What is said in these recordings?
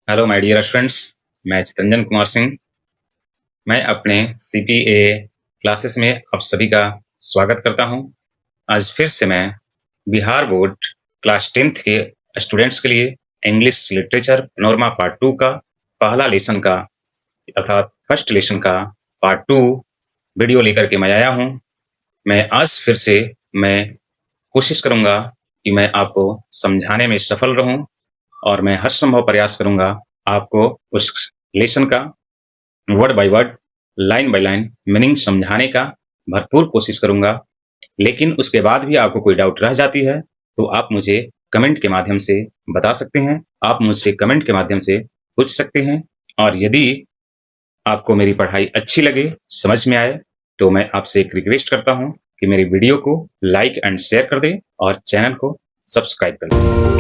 Hello my dear students. मैं चितरंजन कुमार सिंह। मैं अपने सीपीए क्लासेस में आप सभी का स्वागत करता हूं। आज फिर से मैं बिहार बोर्ड क्लास 10th के स्टूडेंट्स के लिए इंग्लिश लिटरेचर पैनोरमा पार्ट 2 का पहला लेसन का अर्थात फर्स्ट लेसन का पार्ट 2 वीडियो लेकर के मैं आया हूं। मैं आज फिर से मैं कोशिश करूंगा कि मैं आपको समझाने में सफल रहूं और मैं हर संभव प्रयास करूंगा आपको उस लेसन का word by word, line by line meaning समझाने का भरपूर कोशिश करूंगा। लेकिन उसके बाद भी आपको कोई डाउट रह जाती है तो आप मुझे कमेंट के माध्यम से बता सकते हैं। आप मुझसे कमेंट के माध्यम से पूछ सकते हैं। और यदि आपको मेरी पढ़ाई अच्छी लगे, समझ में आए, तो मैं आपसे एक रिक्वेस्ट करता हूं कि मेरी वीडियो को लाइक एंड शेयर कर दें और चैनल को सब्सक्राइब कर दें।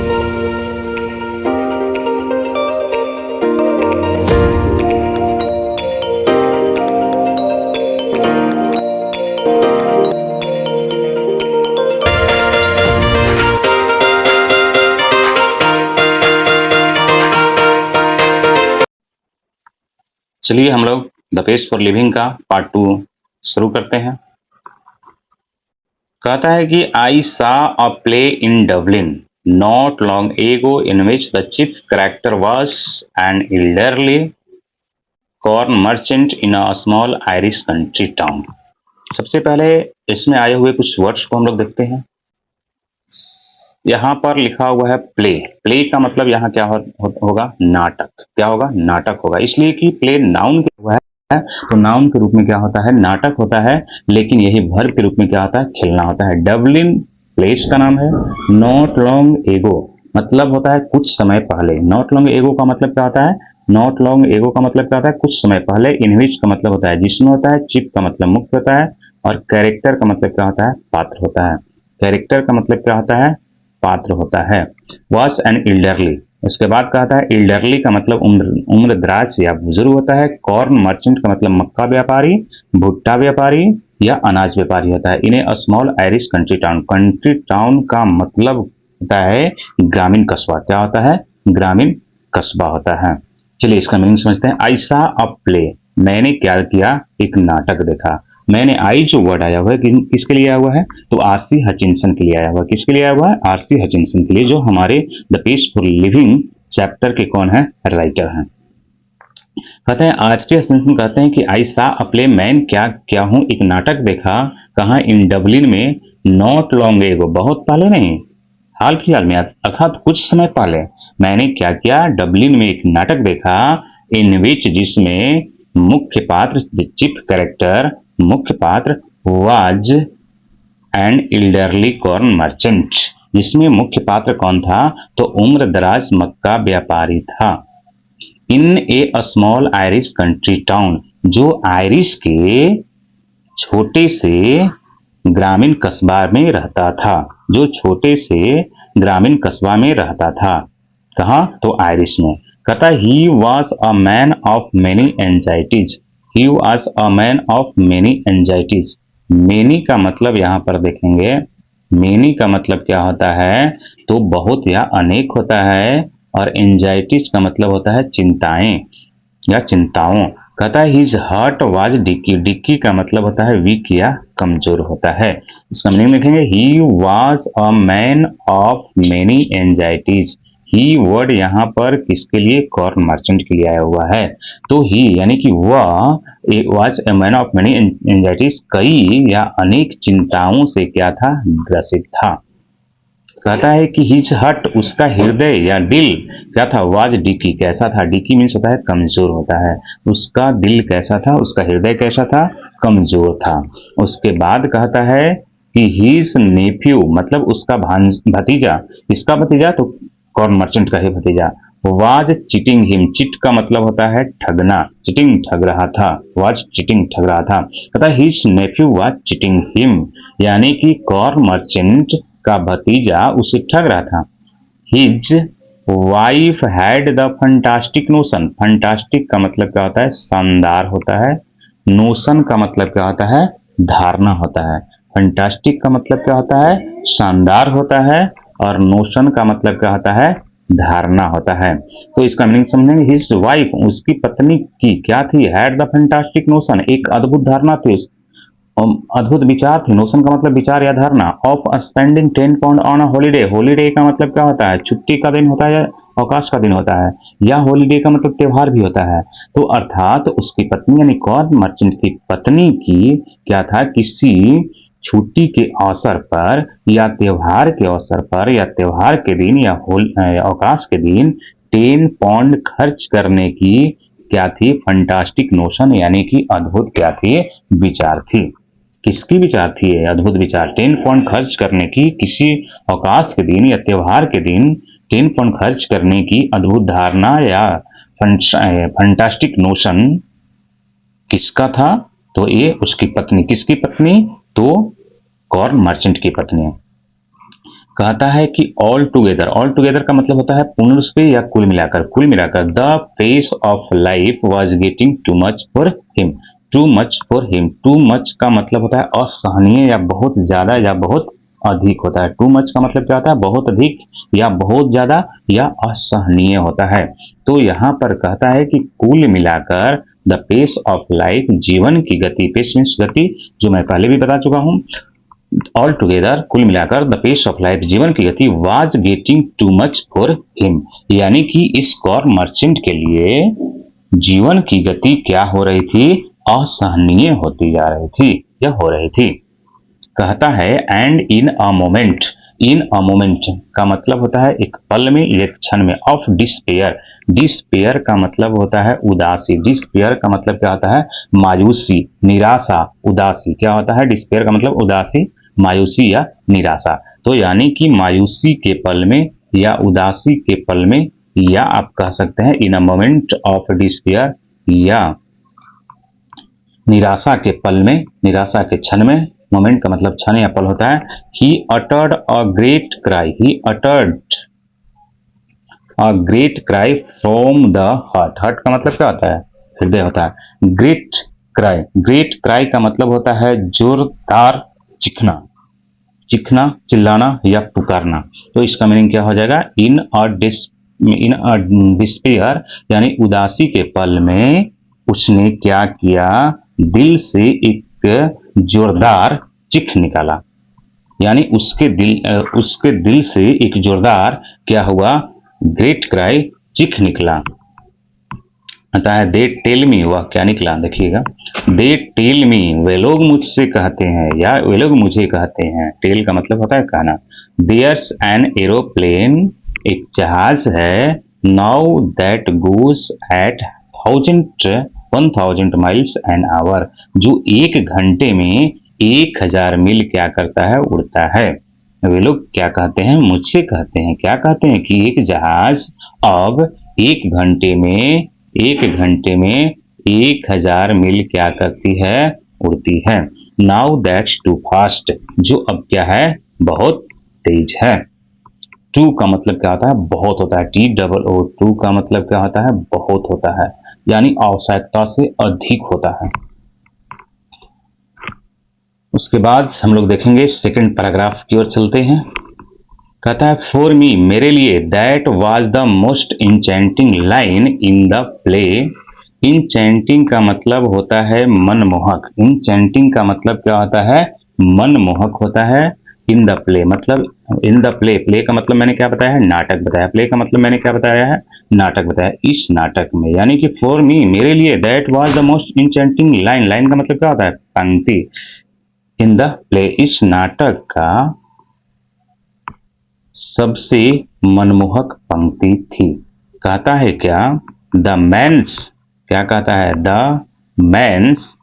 चलिए हम लोग द पेज फॉर लिविंग का पार्ट 2 शुरू करते हैं। कहता है कि आई सा अ play in Dublin not long ago in which the chief character was an elderly corn merchant in a small Irish country town. सबसे पहले इसमें आए हुए कुछ वर्ड्स को हम लोग देखते हैं। यहाँ पर लिखा हुआ है प्ले। प्ले का मतलब यहाँ क्या होगा? नाटक। क्या होगा? नाटक होगा। इसलिए कि प्ले नाउन के हुआ है तो नाउन के रूप में क्या होता है? नाटक होता है। लेकिन यही वर्ब के रूप में क्या होता है? खेलना होता है। डबलिन प्लेस का नाम है। नॉट लॉन्ग एगो मतलब होता है कुछ समय पहले। नॉट लॉन्ग एगो का मतलब क्या होता है? नॉट लॉन्ग एगो का मतलब क्या होता है? कुछ समय पहले। इन विच का मतलब होता है जिसमें होता है। चिप का मतलब मुख्य होता है। और कैरेक्टर का मतलब क्या होता है? पात्र होता है। कैरेक्टर का मतलब क्या होता है? पात्र होता है। Was an elderly. उसके बाद कहता है इल्डरली का मतलब उम्र दराज या बुजुर्ग होता है। कॉर्न मर्चेंट का मतलब मक्का व्यापारी, भुट्टा व्यापारी या अनाज व्यापारी होता है। इन्हें a small Irish country town. Country town का मतलब होता है ग्रामीण कस्बा। क्या होता है? ग्रामीण कस्बा होता है। चलिए इसका मीनिंग समझते हैं। आई सा अ प्ले, मैंने क्या किया? एक नाटक देखा। मैंने आई जो वर्ड आया हुआ है किसके लिए आया हुआ है? तो आरसी हचिंसन के लिए आया हुआ है। किसके लिए आया हुआ है? आरसी हचिंसन के लिए, जो हमारे द पीसफुल लिविंग चैप्टर के कौन है? राइटर हैं। कहते हैं आरसी हचिंसन कहते हैं कि आई सा अ प्ले, मैं क्या हूं? एक नाटक देखा। कहा? इन डबलिन में। नॉट लॉन्ग एगो, बहुत पहले नहीं, हाल फिलहाल में अर्थात कुछ समय पहले मैंने क्या किया? डबलिन में एक नाटक देखा। इन विच जिसमें मुख्य पात्र चीफ कैरेक्टर मुख्य पात्र वाज एंड इल्डरली कॉर्न मर्चेंट, जिसमें मुख्य पात्र कौन था? तो उम्र दराज मक्का व्यापारी था। इन ए स्मॉल आयरिश कंट्री टाउन, जो आयरिश के छोटे से ग्रामीण कस्बा में रहता था। जो छोटे से ग्रामीण कस्बा में रहता था। कहा? तो आयरिश में। कहता he was a man of many anxieties. He was a man of many anxieties. Many का मतलब यहां पर देखेंगे, मेनी का मतलब क्या होता है? तो बहुत या अनेक होता है। और एंजाइटीज का मतलब होता है चिंताएं या चिंताओं। कहता है his heart was dicky. Dicky का मतलब होता है वीक या कमजोर होता है। इसका मीनिंग लिखेंगे he was a man of many anxieties. He word यहाँ पर किसके लिए? कॉर्न मर्चेंट के लिए आया हुआ है। तो ही यानी कि वह was a man of many anxieties, कई या अनेक चिंताओं से क्या था? ग्रसित था। कहता है कि हिज हट, उसका हृदय या दिल क्या था? वाज डिकी, कैसा था? डिकी मीन्स होता है कमजोर होता है। उसका दिल कैसा था? उसका हृदय कैसा था? कमजोर था। उसके बाद कहता है कि हिज नेफ्यू मतलब उसका भतीजा। किसका भतीजा? तो कॉर्न मर्चेंट का ही भतीजा। Was cheating him. चिट का मतलब होता है ठगना। चिटिंग, ठग रहा था। वाज चिटिंग, ठग रहा था। कहता है his Neiphiu was cheating him, यानी कि कॉर्न मर्चेंट का भतीजा उसे ठग रहा था। His wife had the fantastic notion. Fantastic का मतलब क्या होता है? शानदार होता है। नोशन का मतलब क्या होता है? धारणा होता है। फंटास्टिक का मतलब क्या होता है? शानदार होता है। और नोशन का मतलब क्या होता है? धारणा होता है। तो इसका मीनिंग समझेंगे, हिज वाइफ, उसकी पत्नी की क्या थी, हैड द फैंटास्टिक नोशन, एक अद्भुत धारणा थी, अद्भुत विचार थी। नोशन का मतलब विचार या धारणा। Of spending 10 pound on a holiday, holiday का मतलब क्या होता है, छुट्टी का दिन होता है या अवकाश का दिन होता है, या हॉलीडे का मतलब त्योहार भी होता है। तो अर्थात उसकी पत्नी यानी कॉर्न मर्चेंट की पत्नी की क्या था, किसी छुट्टी के अवसर पर या त्योहार के अवसर पर या त्योहार के दिन या अवकाश के दिन 10 पाउंड खर्च करने की क्या थी, फंटास्टिक नोशन यानी कि अद्भुत क्या थी, विचार थी। किसकी विचार थी ये अद्भुत विचार, 10 पाउंड खर्च करने की, किसी अवकाश के दिन या त्योहार के दिन 10 पाउंड खर्च करने की अद्भुत धारणा या फंटास्टिक नोशन किसका था, तो ये उसकी पत्नी। किसकी पत्नी, तो कॉर्न मर्चेंट की पत्नी। कहता है कि ऑल टुगेदर का मतलब होता है पूर्ण रूप से या कुल मिलाकर the pace of life was getting too much for him, too much का मतलब होता है असहनीय या बहुत ज्यादा या बहुत अधिक होता है। टू मच का मतलब क्या होता है, बहुत अधिक या बहुत ज्यादा या असहनीय होता है। तो यहाँ पर कहता है कि कुल मिलाकर द पेस ऑफ लाइफ, जीवन की गति, पेस मीन्स गति, जो मैं पहले भी बता चुका हूं, ऑल टुगेदर कुल मिलाकर द पेस ऑफ लाइफ, जीवन की गति, was getting too much for him, यानी कि इस कॉर्न मर्चेंट के लिए जीवन की गति क्या हो रही थी, असहनीय होती जा रही थी या हो रही थी। कहता है एंड इन अ मोमेंट का मतलब होता है एक पल में, एक क्षण में, ऑफ डिस्पेयर का मतलब होता है उदासी, डिस्पेयर का मतलब क्या होता है, मायूसी, निराशा, उदासी, क्या होता है, डिस्पेयर का मतलब उदासी, मायूसी या निराशा। तो यानी कि मायूसी के पल में या उदासी के पल में, या आप कह सकते हैं इन अ मोमेंट ऑफ डिस्पेयर, या निराशा के पल में, निराशा के क्षण में, मोमेंट का मतलब क्षण या पल होता है। He uttered a great cry, he uttered a great cry from the heart का मतलब क्या होता है, हृदय होता है। ग्रेट क्राई का मतलब होता है जोरदार चीखना, चिल्लाना या पुकारना। तो इसका मीनिंग क्या हो जाएगा, इन अ डिस्पेयर यानी उदासी के पल में उसने क्या किया, दिल से एक जोरदार चीख निकाला, यानी उसके दिल से एक जोरदार क्या हुआ, ग्रेट क्राई, चीख निकला। आता है दे टेल मी, वह क्या निकला, देखिएगा, दे टेल मी, वे लोग मुझसे कहते हैं या वे लोग मुझे कहते हैं, टेल का मतलब होता है कहना। देयर्स एन एरोप्लेन, एक जहाज है, now that goes at 1000 miles an hour, जो 1 घंटे में 1000 मील क्या करता है, उड़ता है। वे लोग क्या कहते हैं, मुझसे कहते हैं, क्या कहते हैं कि एक जहाज अब 1 घंटे में 1000 मील क्या करती है, उड़ती है। नाउ दैट्स टू फास्ट, जो अब क्या है, बहुत तेज है। टू का मतलब क्या होता है, बहुत होता है, TOO, टू का मतलब क्या होता है, बहुत होता है, यानी आवश्यकता से अधिक होता है। उसके बाद हम लोग देखेंगे सेकंड पैराग्राफ की ओर चलते हैं। कहता है फॉर मी, मेरे लिए, that was the most enchanting line in the play. Enchanting का मतलब होता है मनमोहक, इंचेंटिंग का मतलब क्या होता है, मनमोहक होता है। इन द प्ले मतलब इन द प्ले का मतलब मैंने क्या बताया है, नाटक बताया। प्ले का मतलब मैंने क्या बताया है, नाटक बताया। इस नाटक में यानी कि फॉर मी, मेरे लिए, that was the most enchanting line का मतलब क्या होता है, पंक्ति। इन द प्ले, इस नाटक का सबसे मनमोहक पंक्ति थी। कहता है क्या, द मैंस, क्या कहता है, द मैंस,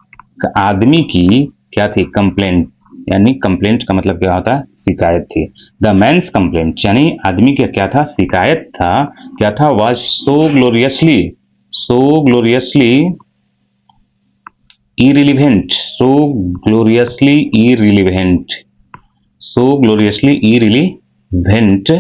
आदमी की क्या थी, कंप्लेंट, यानी कंप्लेंट का मतलब क्या होता है, शिकायत थी। द मैंस कंप्लेंट यानी आदमी का क्या था, शिकायत था, क्या था, was so gloriously irrelevant, so gloriously irrelevant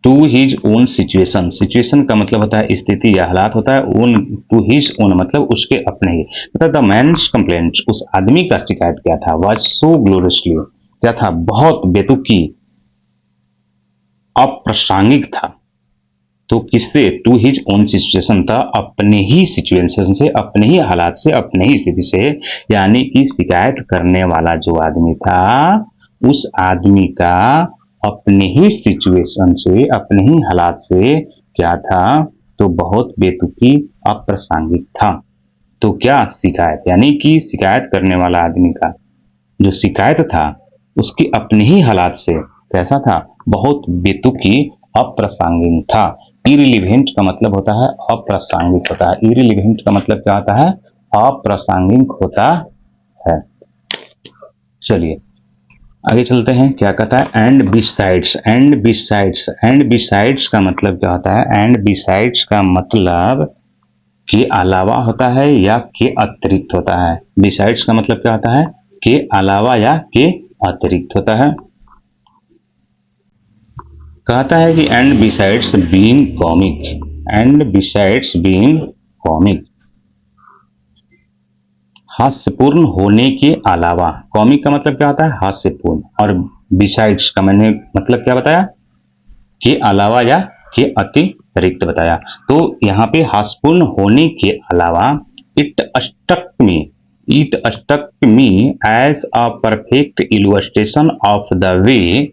to his own situation. Situation का मतलब होता है स्थिति या हालात होता है, ओन टू हिज ओन मतलब उसके अपने ही। मतलब द मैन्स कंप्लेंट, उस आदमी का शिकायत क्या था, वाज सो ग्लोरियसली, क्या था, बहुत बेतुकी अप्रासंगिक था। तो किससे? टू हिज ओन सिचुएशन था, अपने ही सिचुएशन से, अपने ही हालात से, अपने ही स्थिति से। यानी कि शिकायत करने वाला जो आदमी था, उस आदमी का अपने ही सिचुएशन से, अपने ही हालात से क्या था? तो बहुत बेतुकी, अप्रासंगिक था। तो क्या? शिकायत, यानी कि शिकायत करने वाला आदमी का जो शिकायत था, उसकी अपने ही हालात से कैसा था? बहुत बेतुकी, अप्रासंगिक था। इररिलेवेंट का मतलब होता है अप्रासंगिक होता है। इररिलेवेंट का मतलब क्या होता है? अप्रासंगिक होता है। चलिए आगे चलते हैं। क्या कहता है? And besides. And besides, and besides का मतलब क्या होता है? एंड बिसाइड्स का मतलब के अलावा होता है या के अतिरिक्त होता है। बिसाइड्स का मतलब क्या होता है? के अलावा या के अतिरिक्त होता है। कहता है कि and besides being comic, and besides being comic, हास्यपूर्ण होने के अलावा। कॉमिक का मतलब क्या होता है? हास्यपूर्ण। और बिसाइड्स का मैंने मतलब क्या बताया? के अलावा या के अतिरिक्त बताया। तो यहाँ पे हास्यपूर्ण होने के अलावा it struck me, it struck me as a perfect illustration of the way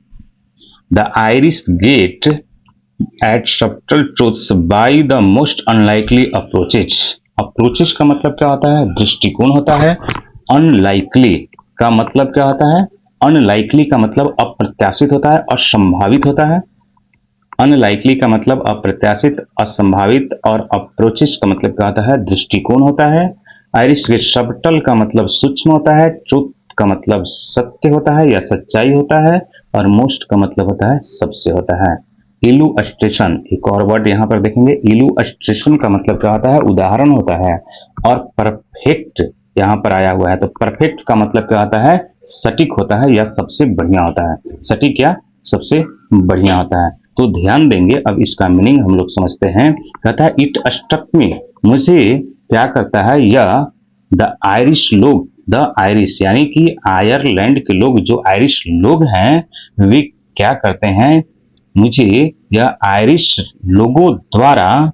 the Irish get at subtle truths by the most unlikely approaches। अप्रोचेस का मतलब क्या होता है? दृष्टिकोण होता है। अनलाइकली का मतलब क्या होता है? अनलाइकली का मतलब अप्रत्याशित होता है, असंभावित होता है। अनलाइकली का मतलब अप्रत्याशित, असंभावित, और अप्रोचेस का मतलब क्या होता है? दृष्टिकोण होता है। आयरिश गेट, सबटल का मतलब सूक्ष्म होता है। ट्रुथ का मतलब सत्य होता है या सच्चाई होता है। और मोस्ट का मतलब होता है सबसे होता है। इलुस्ट्रेशन, एक और वर्ड यहाँ पर देखेंगे। इलुस्ट्रेशन का मतलब क्या होता है? उदाहरण होता है। और परफेक्ट यहाँ पर आया हुआ है, तो परफेक्ट का मतलब क्या होता है? सटीक होता है या सबसे बढ़िया होता है। सटीक या सबसे बढ़िया होता है। तो ध्यान देंगे, अब इसका मीनिंग हम लोग समझते हैं। कहता है इट स्ट्रक मी, मुझे क्या करता है यह, द आयरिश लोग, द आयरिश यानी कि आयरलैंड के लोग, जो आयरिश लोग हैं, वे क्या करते हैं? मुझे यह आयरिश लोगों द्वारा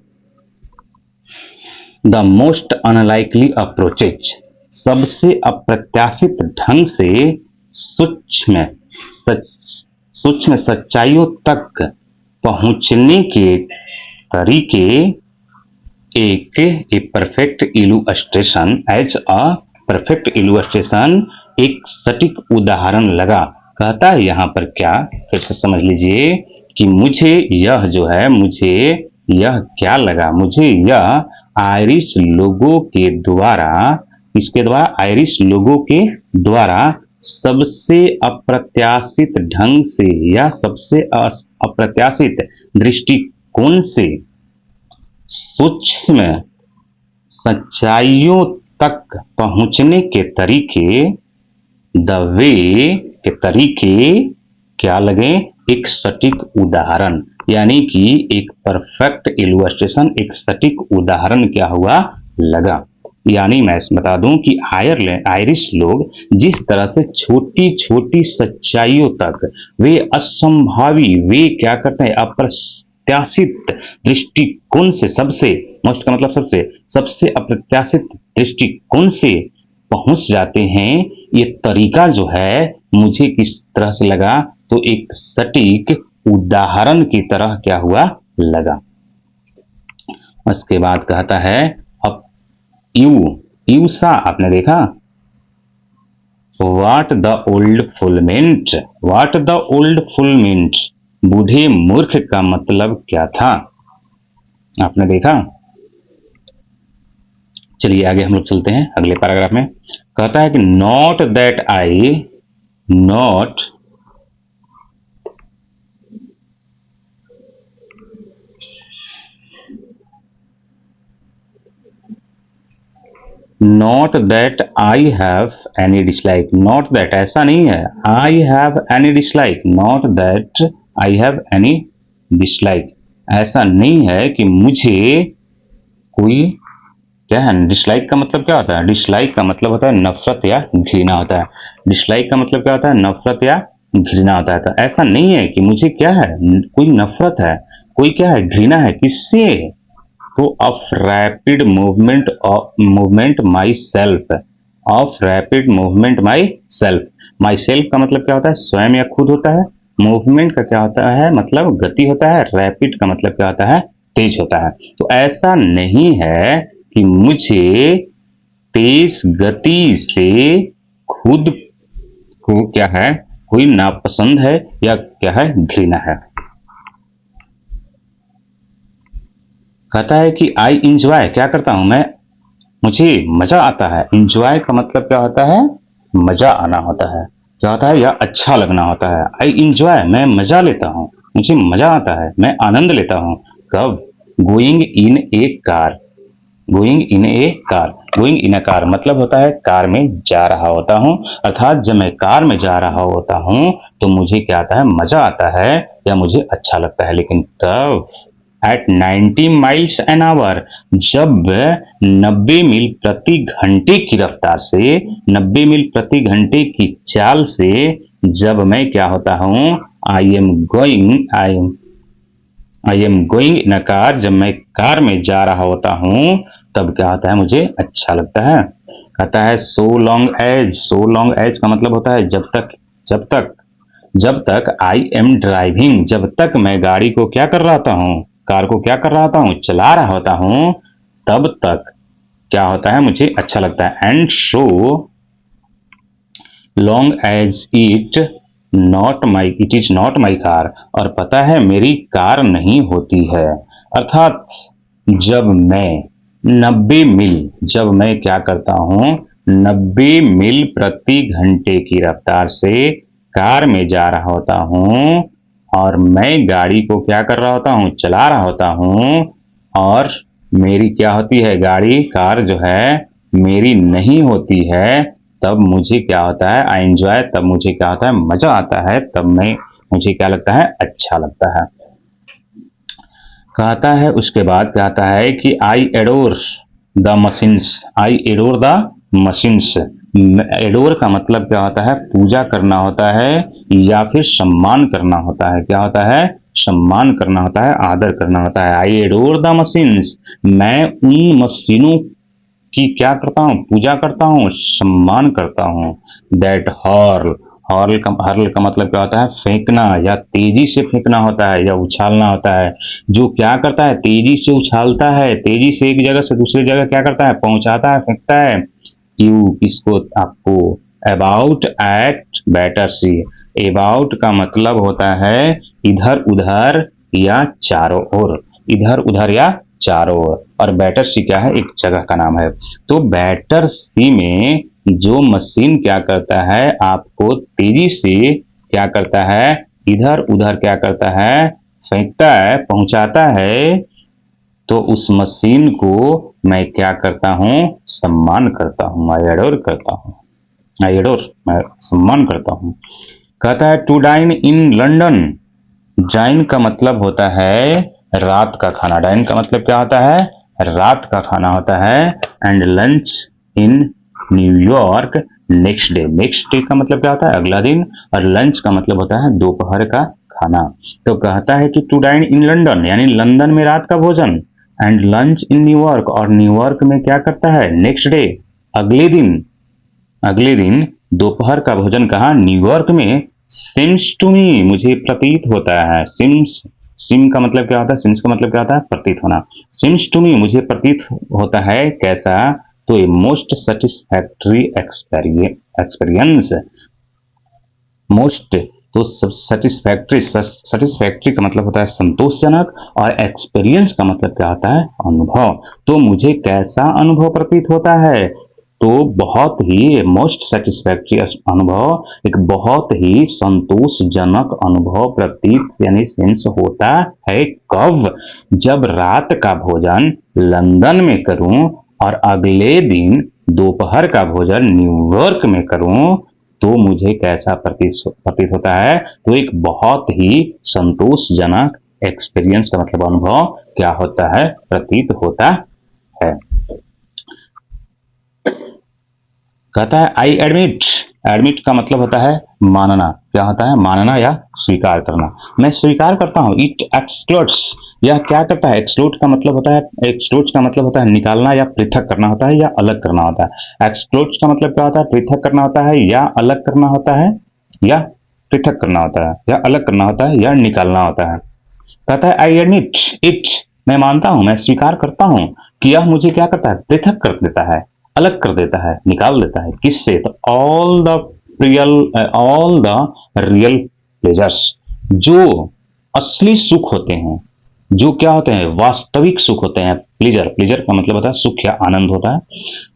द मोस्ट अनलाइकली अप्रोचेज, सबसे अप्रत्याशित ढंग से सूक्ष्म सूक्ष्म सच्चाइयों तक पहुंचने के तरीके, एक a perfect illustration, as a perfect illustration, एक सटीक उदाहरण लगा। कहता है यहाँ पर क्या? फिर से समझ लीजिए कि मुझे यह जो है, मुझे यह क्या लगा? मुझे यह आयरिश लोगों के द्वारा, इसके द्वारा, आयरिश लोगों के द्वारा सबसे अप्रत्याशित ढंग से या सबसे अप्रत्याशित दृष्टिकोण से सूक्ष्म सच्चाइयों तक पहुंचने के तरीके, द वे के तरीके क्या लगे? एक सटीक उदाहरण, यानी कि एक परफेक्ट इलुस्ट्रेशन, एक सटीक उदाहरण क्या हुआ? लगा। यानी मैं बता दूं कि आयरलैंड, आयरिश लोग जिस तरह से छोटी छोटी सच्चाइयों तक वे असंभावी, वे क्या करते हैं? अप्रत्याशित दृष्टिकोण से, सबसे, मोस्ट का मतलब सबसे, सबसे अप्रत्याशित दृष्टिकोण से पहुंच जाते हैं। ये तरीका जो है मुझे किस तरह से लगा? तो एक सटीक उदाहरण की तरह क्या हुआ? लगा। उसके बाद कहता है अब यू, यूसा आपने देखा? What the old full meant, what the old full meant, बूढ़े मूर्ख का मतलब क्या था? आपने देखा? चलिए आगे हम लोग चलते हैं अगले पैराग्राफ में। कहता है कि not that I, not not that I have any dislike, not that ऐसा नहीं है, I have any dislike, not that I have any dislike, ऐसा नहीं है कि मुझे कोई, क्या है? डिसलाइक का मतलब क्या होता है? डिसलाइक का मतलब होता है नफरत या घृणा होता है। डिसलाइक का मतलब क्या होता है? नफरत या घृणा होता है। तो ऐसा नहीं है कि मुझे क्या है, कोई नफरत है, कोई क्या है, घृणा है, किससे? तो of rapid movement my self, of rapid movement my self. My self का मतलब क्या होता है, स्वयं या खुद होता है। मूवमेंट का क्या होता है, मतलब गति होता है। रैपिड का मतलब क्या होता है, तेज होता है। तो ऐसा नहीं है कि मुझे तेज गति से खुद को क्या है, कोई नापसंद है या क्या है, घृणा है। कहता है कि आई इंजॉय, क्या करता हूं मैं, मुझे मजा आता है। इंजॉय का मतलब क्या होता है, मजा आना होता है, क्या होता है, या अच्छा लगना होता है। आई इंजॉय, मैं मजा लेता हूँ, मुझे मजा आता है, मैं आनंद लेता हूँ। कब? Going in A car, going in A car. Going in a car मतलब होता है कार में जा रहा होता हूँ। अर्थात जब मैं कार में जा रहा होता हूँ तो मुझे क्या आता है, मजा आता है या मुझे अच्छा लगता है। लेकिन तब एट 90 माइल्स एन आवर, जब 90 मील प्रति घंटे की रफ्तार से, 90 मील प्रति घंटे की चाल से जब मैं क्या होता हूँ, I am going in a car, जब मैं कार में जा रहा होता हूँ तब क्या होता है, मुझे अच्छा लगता है। कहता है so long as, so long as का मतलब होता है जब तक, जब तक, जब तक आई एम ड्राइविंग, जब तक मैं गाड़ी को क्या कर रहा होता हूँ, कार को क्या कर रहा होता हूँ, चला रहा होता हूँ, तब तक क्या होता है, मुझे अच्छा लगता है। And so long as it is not my car, और पता है मेरी कार नहीं होती है। अर्थात जब मैं 90 मील, जब मैं क्या करता हूं, 90 मील प्रति घंटे की रफ्तार से कार में जा रहा होता हूं और मैं गाड़ी को क्या कर रहा होता हूं, चला रहा होता हूं, और मेरी क्या होती है, गाड़ी, कार जो है मेरी नहीं होती है, तब मुझे क्या होता है, आई एंजॉय, तब मुझे क्या होता है, मजा आता है, तब मैं, मुझे क्या लगता है, अच्छा लगता है। कहता है उसके बाद कहता है कि I adore the machines, I adore the machines. Adore का मतलब क्या होता है, पूजा करना होता है या फिर सम्मान करना होता है। क्या होता है, सम्मान करना होता है, आदर करना होता है। आई एडोर द मशीन्स, मैं उन मशीनों की क्या करता हूँ, पूजा करता हूँ, सम्मान करता हूँ। दैट हॉर्ल, हॉर्ल का मतलब क्या होता है, फेंकना या तेजी से फेंकना होता है या उछालना होता है। जो क्या करता है, तेजी से उछालता है, तेजी से एक जगह से दूसरी जगह क्या करता है, पहुंचाता है, फेंकता है। यू, किसको, आपको। About at better see, about का मतलब होता है इधर उधर या चारों ओर, इधर उधर या चारों ओर। और बैटर सी क्या है, एक जगह का नाम है। तो बैटर सी में जो मशीन क्या करता है, आपको तेजी से क्या करता है, इधर उधर क्या करता है, फेंकता है, पहुंचाता है, तो उस मशीन को मैं क्या करता हूं, सम्मान करता हूं, आई एडोर करता हूं, आई एडोर, मैं सम्मान करता हूं। कहता है to dine in London, dine का मतलब होता है रात का खाना, डाइन का मतलब क्या होता है, रात का खाना होता है। And lunch in New York next day, next day का मतलब क्या होता है, अगला दिन, और लंच का मतलब होता है दोपहर का खाना। तो कहता है कि टू डाइन इन लंदन, यानी लंदन में रात का भोजन। एंड लंच इन न्यूयॉर्क, और न्यूयॉर्क में क्या करता है, नेक्स्ट डे, अगले दिन, अगले दिन दोपहर का भोजन कहा, न्यूयॉर्क में। सिम्स टू मी, मुझे प्रतीत होता है। सिम्स, सिम का मतलब क्या होता है, सिम्स का मतलब क्या होता है, प्रतीत होना। सिम्स टू मी, मुझे प्रतीत होता है, कैसा, तो a most satisfactory experience, most, तो सेटिस्फैक्ट्री, सेटिस्फैक्ट्री का मतलब होता है संतोषजनक, और एक्सपीरियंस का मतलब क्या होता है, अनुभव। तो मुझे कैसा अनुभव प्रतीत होता है, तो बहुत ही मोस्ट सेटिस्फैक्ट्री अनुभव, एक बहुत ही संतोषजनक अनुभव प्रतीत यानी सेंस होता है। कब? जब रात का भोजन लंदन में करूं और अगले दिन दोपहर का भोजन न्यूयॉर्क में करूं, तो मुझे कैसा प्रतीत होता है, तो एक बहुत ही संतोषजनक एक्सपीरियंस का मतलब अनुभव क्या होता है, प्रतीत होता है। कहता है आई एडमिट, एडमिट का मतलब होता है मानना, क्या होता है, मानना या स्वीकार करना। मैं स्वीकार करता हूँ। इट एक्सक्लूड्स, यह क्या करता है, एक्सक्लूड का मतलब होता है, एक्सक्लूड्स का मतलब होता है निकालना या पृथक करना होता है या अलग करना होता है। एक्सक्लूड्स का मतलब क्या होता है, पृथक करना होता है या अलग करना होता है, या पृथक करना होता है या अलग करना होता है या निकालना होता है। कहता है आई एडमिट इट, मैं मानता हूं, मैं स्वीकार करता हूं कि यह मुझे क्या करता है, पृथक कर देता है, अलग कर देता है, निकाल देता है। किससे, तो ऑल द रियल प्लेजर्स, जो असली सुख होते हैं, जो क्या होते हैं, वास्तविक सुख होते हैं। प्लेजर, प्लेजर का मतलब होता है सुख या आनंद होता है।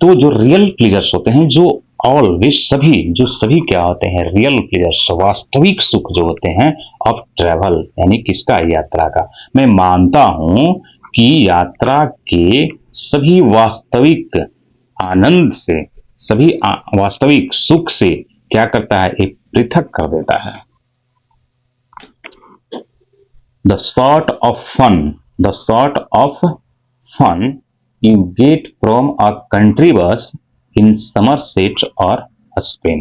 तो जो रियल प्लेजर्स होते हैं, जो ऑल, वे सभी, जो सभी क्या होते हैं, रियल प्लेजर्स, वास्तविक सुख जो होते हैं ऑफ ट्रेवल, यानी किसका, यात्रा का। मैं मानता हूं कि यात्रा के सभी वास्तविक आनंद से, सभी वास्तविक सुख से क्या करता है, एक पृथक कर देता है। The sort of fun you get from a country bus in Somerset or Spain।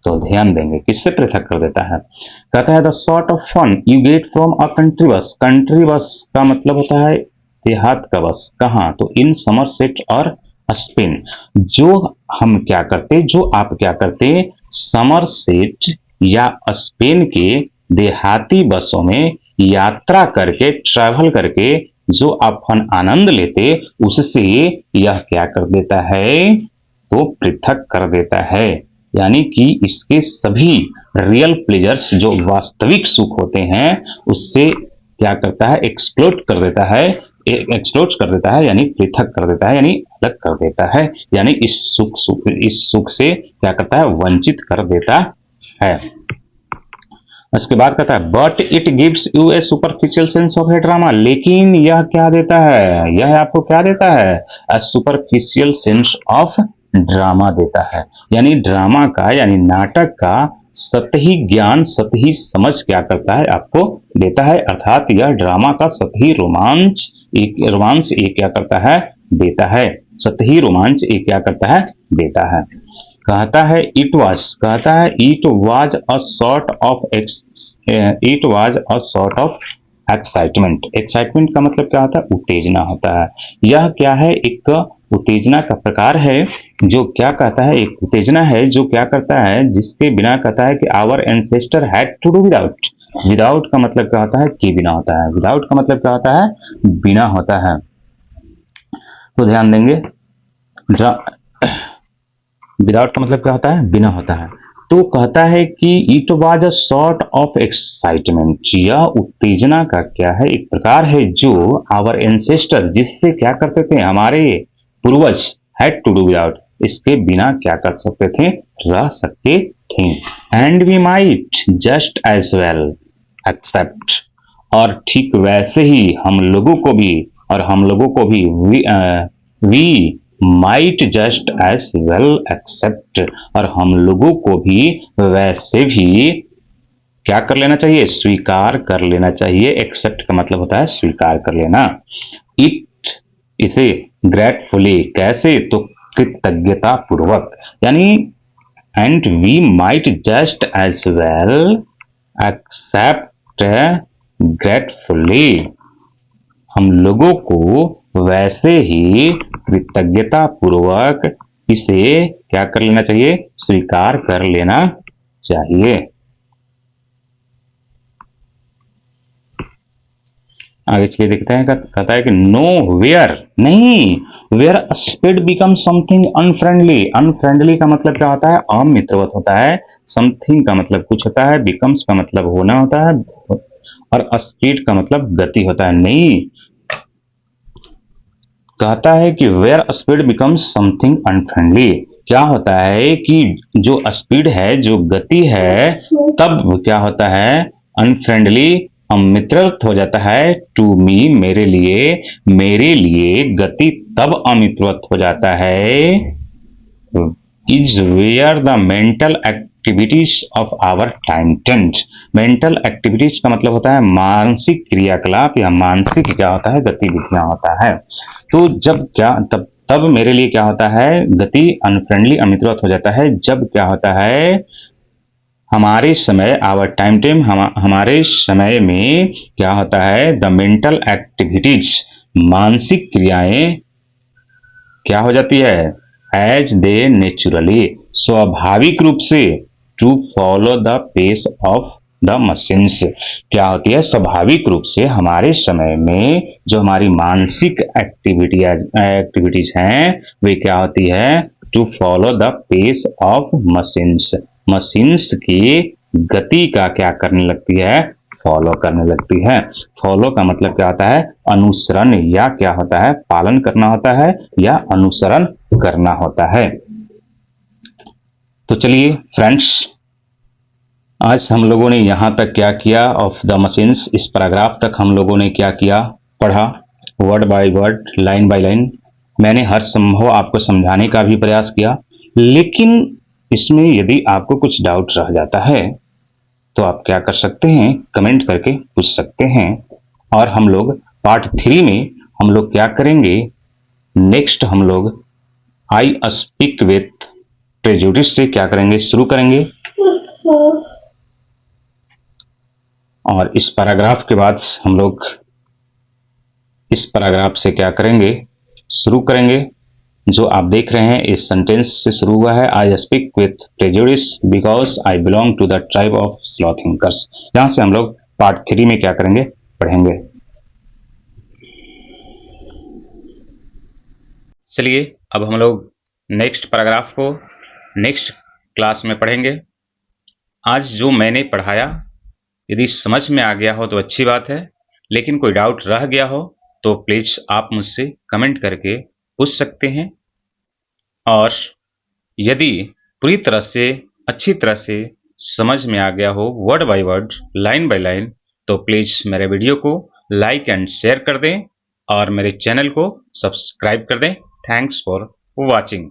तो ध्यान देंगे किससे पृथक कर देता है। कहता है the sort of fun you get from a country bus, country bus का मतलब होता है देहात का बस, कहाँ, तो इन समरसेट और स्पेन। जो हम क्या करते, जो आप क्या करते, समरसेट या स्पेन के देहाती बसों में यात्रा करके, ट्रैवल करके जो आप फन आनंद लेते, उससे यह क्या कर देता है, तो पृथक कर देता है। यानी कि इसके सभी रियल प्लेजर्स, जो वास्तविक सुख होते हैं, उससे क्या करता है, एक्सक्लूड कर देता है, एक्सक्लूड कर देता है, यानी पृथक कर देता है, यानी अलग कर देता है, यानी इस सुख से क्या करता है, वंचित कर देता है। उसके बाद कहता है but it gives U A superficial sense of A drama, लेकिन यह क्या देता है, यह आपको क्या देता है, a superficial sense of drama देता है। यानी ड्रामा का, यानी नाटक का सतही ज्ञान, सतही समझ क्या करता है, आपको देता है। अर्थात यह ड्रामा का सतही रोमांच, रोमांच एक क्या करता है, देता है। सतही रोमांच एक क्या करता है, देता है। कहता है इट वाज, कहता है it was a sort of it was a sort of excitement. Excitement का मतलब क्या होता है, उत्तेजना होता है। यह क्या है, एक उत्तेजना का प्रकार है, जो क्या कहता है, एक उत्तेजना है जो क्या करता है, जिसके बिना कहता है कि our ancestor had to do without. Without का मतलब क्या होता है, के बिना होता है। विदाउट का मतलब क्या होता है, बिना होता है। तो ध्यान देंगे, विदाउट का मतलब क्या होता है, बिना होता है। तो कहता है कि it was a sort of excitement, यह उत्तेजना का क्या है, एक प्रकार है, जो आवर एंसेस्टर, जिससे क्या करते थे, हमारे पूर्वज, हैड टू डू विदाउट, इसके बिना क्या कर सकते थे, रह सकते थे। And we might just as well accept, और ठीक वैसे ही हम लोगों को भी, और हम लोगों को भी we might just as well accept, और हम लोगों को भी वैसे भी क्या कर लेना चाहिए, स्वीकार कर लेना चाहिए। एक्सेप्ट का मतलब होता है स्वीकार कर लेना। इट, इसे ग्रेटफुली, कैसे, तो कृतज्ञता पूर्वक, यानी and we might just as well accept gratefully, हम लोगों को वैसे ही कृतज्ञता पूर्वक इसे क्या कर लेना चाहिए, स्वीकार कर लेना चाहिए। आगे चलिए देखते हैं, कहता है कि नो वेयर, नहीं, where speed become something unfriendly. Unfriendly का मतलब क्या होता है, अमित्रवत होता है। समथिंग का मतलब कुछ होता है, बिकम्स का मतलब होना होता है, और स्पीड का मतलब गति होता है। नहीं, कहता है कि where speed becomes something unfriendly, क्या होता है कि जो स्पीड है, जो गति है, तब क्या होता है, अनफ्रेंडली, अमित्रवत हो जाता है। टू मी, मेरे लिए गति तब अमित्रवत हो जाता है, is where the mental activities of our time tend. Mental activities का मतलब होता है मानसिक क्रियाकलाप, या मानसिक क्या होता है, गतिविधियां होता है। तो जब क्या, तब तब मेरे लिए क्या होता है, गति अनफ्रेंडली अमितवत हो जाता है जब क्या होता है, हमारे समय आवर टाइम हमारे समय में क्या होता है, द मेंटल एक्टिविटीज मानसिक क्रियाएं क्या हो जाती है, एज दे नेचुरली स्वाभाविक रूप से to follow the pace of the machines क्या होती है, स्वाभाविक रूप से हमारे समय में जो हमारी मानसिक एक्टिविटीज हैं वे क्या होती है, to follow the pace of machines machines की गति का क्या करने लगती है, फॉलो करने लगती है। फॉलो का मतलब क्या होता है, अनुसरण या क्या होता है, पालन करना होता है या अनुसरण करना होता है। तो चलिए फ्रेंड्स, आज हम लोगों ने यहां तक क्या किया, ऑफ द मशीन्स, इस पैराग्राफ तक हम लोगों ने क्या किया, पढ़ा word by word, line by line. मैंने हर संभव आपको समझाने का भी प्रयास किया, लेकिन इसमें यदि आपको कुछ डाउट रह जाता है तो आप क्या कर सकते हैं, कमेंट करके पूछ सकते हैं। और हम लोग पार्ट 3 में हम लोग क्या करेंगे, नेक्स्ट हम लोग आई स्पीक विथ प्रेजुडिस से क्या करेंगे, शुरू करेंगे। और इस पैराग्राफ के बाद हम लोग इस पैराग्राफ से क्या करेंगे, शुरू करेंगे। जो आप देख रहे हैं इस सेंटेंस से शुरू हुआ है, I speak with prejudice because I belong to the tribe of sloth thinkers. यहां से हम लोग पार्ट 3 में क्या करेंगे, पढ़ेंगे। चलिए अब हम लोग नेक्स्ट पैराग्राफ को नेक्स्ट क्लास में पढ़ेंगे। आज जो मैंने पढ़ाया यदि समझ में आ गया हो तो अच्छी बात है, लेकिन कोई डाउट रह गया हो तो प्लीज आप मुझसे कमेंट करके पूछ सकते हैं। और यदि पूरी तरह से अच्छी तरह से समझ में आ गया हो, word by word, line by line, तो प्लीज मेरे वीडियो को लाइक एंड शेयर कर दें और मेरे चैनल को सब्सक्राइब कर दें। Thanks for watching.